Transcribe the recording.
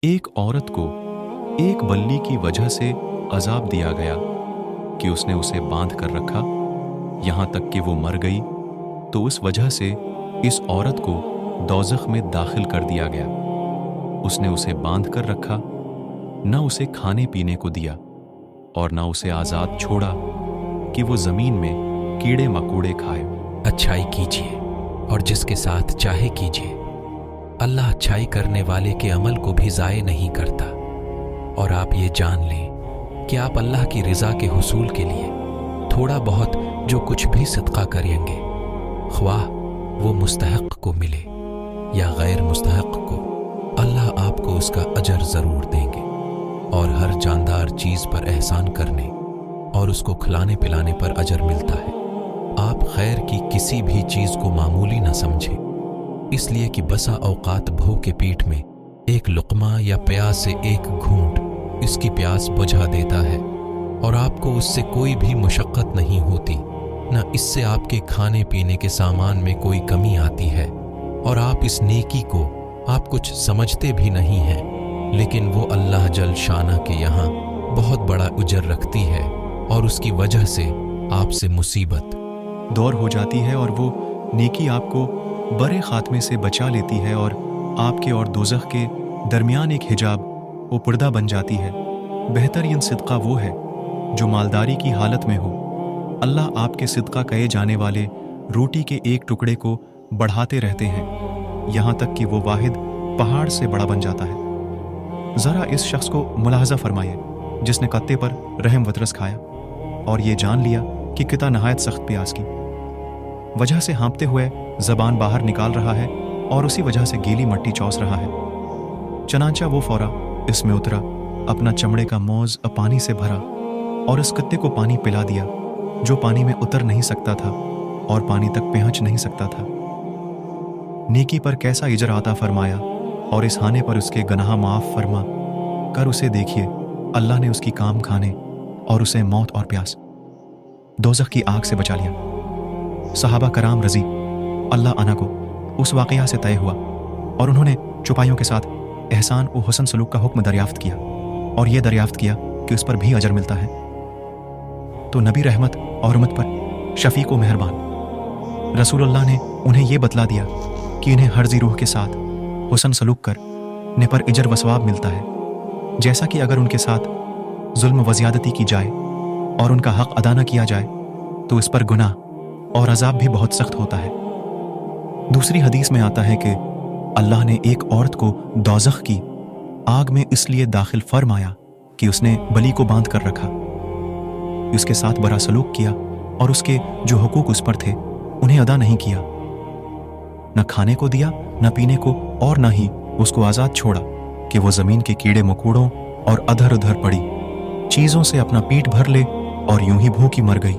एक औरत को एक बल्ली की वजह से अजाब दिया गया कि उसने उसे बांध कर रखा, यहां तक कि वो मर गई। तो उस वजह से इस औरत को दोज़ख में दाखिल कर दिया गया। उसने उसे बांध कर रखा, न उसे खाने पीने को दिया और न उसे आज़ाद छोड़ा कि वो ज़मीन में कीड़े मकोड़े खाए। अच्छाई कीजिए और जिसके साथ चाहे कीजिए। अल्लाह अच्छाई करने वाले के अमल को भी ज़ाये नहीं करता। और आप ये जान लें कि आप अल्लाह की रज़ा के हुसूल के लिए थोड़ा बहुत जो कुछ भी सदका करेंगे, ख्वाह वो मुस्तहक़ को मिले या गैर मुस्तहक़ को, अल्लाह आपको उसका अजर ज़रूर देंगे। और हर जानदार चीज़ पर एहसान करने और उसको खिलाने पिलाने पर अजर मिलता है। आप खैर की किसी भी चीज़ को मामूली न समझें, इसलिए कि बसा औकात भूख के पीठ में एक लुक़मा या प्यास से एक घूंट इसकी प्यास बुझा देता है और आपको उससे कोई भी मुशक्क़त नहीं होती, न इससे आपके खाने पीने के सामान में कोई कमी आती है। और आप इस नेकी को आप कुछ समझते भी नहीं हैं, लेकिन वो अल्लाह जल शाना के यहाँ बहुत बड़ा उजर रखती है और उसकी वजह से आपसे मुसीबत दौर हो जाती है और वो नेकी आपको बड़े खात्मे से बचा लेती है और आपके और दोज़ख के दरमियान एक हिजाब वो पर्दा बन जाती है। बेहतरीन सिदका वो है जो मालदारी की हालत में हो। अल्लाह आपके सिदका कहे जाने वाले रोटी के एक टुकड़े को बढ़ाते रहते हैं, यहाँ तक कि वो वाहिद पहाड़ से बड़ा बन जाता है। ज़रा इस शख्स को मुलाहजा फरमाइए जिसने कत्ते पर रहम वतरस खाया और ये जान लिया कि कितना नहायत सख्त प्यास की वजह से हाँपते हुए ज़बान बाहर निकाल रहा है और उसी वजह से गीली मट्टी चौस रहा है। चनांचा वो फौरा इसमें उतरा, अपना चमड़े का मौज पानी से भरा और इस कुत्ते को पानी पिला दिया जो पानी में उतर नहीं सकता था और पानी तक पहुंच नहीं सकता था। नेकी पर कैसा इजर आता फरमाया और इस हाने पर उसके गनाह माफ़ फरमा कर उसे देखिए, अल्लाह ने उसकी काम खाने और उसे मौत और प्यास दोज़ख की आग से बचा लिया। सहाबा कराम रजी अल्लाह अना को उस वाक़या से तय हुआ और उन्होंने चुपाइयों के साथ एहसान व हुस्न सलूक का हुक्म दरियाफ्त किया और यह दरियाफ्त किया कि उस पर भी अजर मिलता है। तो नबी रहमत और उम्मत पर शफीक व मेहरबान रसूलुल्लाह ने उन्हें यह बतला दिया कि इन्हें हर्जी रूह के साथ हुस्न सलूक करने पर इजर व सवाब मिलता है, जैसा कि अगर उनके साथ जुल्म व ज़्यादती की जाए और उनका हक अदा न किया जाए तो इस पर गुनाह और अजाब भी बहुत सख्त होता है। दूसरी हदीस में आता है कि अल्लाह ने एक औरत को दोज़ख की आग में इसलिए दाखिल फरमाया कि उसने बली को बांध कर रखा, उसके साथ बड़ा सलूक किया और उसके जो हुकूक उस पर थे उन्हें अदा नहीं किया, न खाने को दिया न पीने को और न ही उसको आज़ाद छोड़ा कि वो ज़मीन के कीड़े मकोड़ों और अधर उधर पड़ी चीज़ों से अपना पीठ भर ले और यूं ही भूखी मर गई।